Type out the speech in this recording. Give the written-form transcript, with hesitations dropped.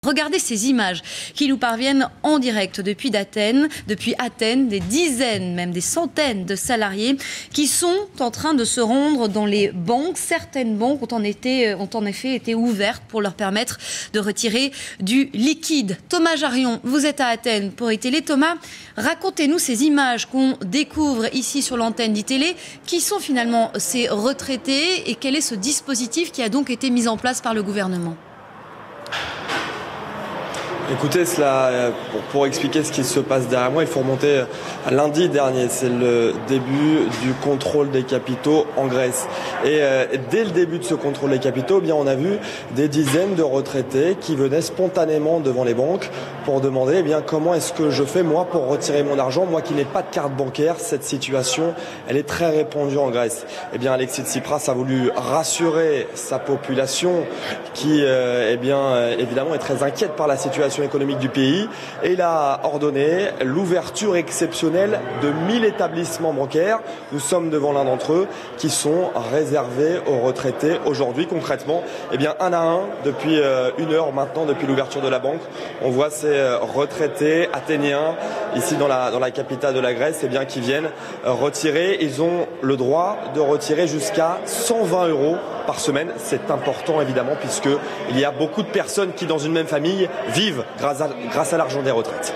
Regardez ces images qui nous parviennent en direct depuis Athènes, des dizaines, même des centaines de salariés qui sont en train de se rendre dans les banques. Certaines banques ont en effet été ouvertes pour leur permettre de retirer du liquide. Thomas Jarion, vous êtes à Athènes pour iTélé. Thomas, racontez-nous ces images qu'on découvre ici sur l'antenne d'iTélé. Qui sont finalement ces retraités et quel est ce dispositif qui a donc été mis en place par le gouvernement ? Écoutez, pour expliquer ce qui se passe derrière moi, il faut remonter à lundi dernier. C'est le début du contrôle des capitaux en Grèce. Et dès le début de ce contrôle des capitaux, eh bien, on a vu des dizaines de retraités qui venaient spontanément devant les banques pour demander comment est-ce que je fais moi pour retirer mon argent, moi qui n'ai pas de carte bancaire. Cette situation, elle est très répandue en Grèce. Alexis Tsipras a voulu rassurer sa population qui, évidemment, est très inquiète par la situation économique du pays, et il a ordonné l'ouverture exceptionnelle de 1000 établissements bancaires. Nous sommes devant l'un d'entre eux qui sont réservés aux retraités aujourd'hui. Concrètement, un à un, depuis 1 heure maintenant, depuis l'ouverture de la banque, on voit ces retraités athéniens ici dans la capitale de la Grèce qui viennent retirer. Ils ont le droit de retirer jusqu'à 120 € par semaine. C'est important évidemment puisqu'il y a beaucoup de personnes qui dans une même famille vivent grâce à l'argent des retraites.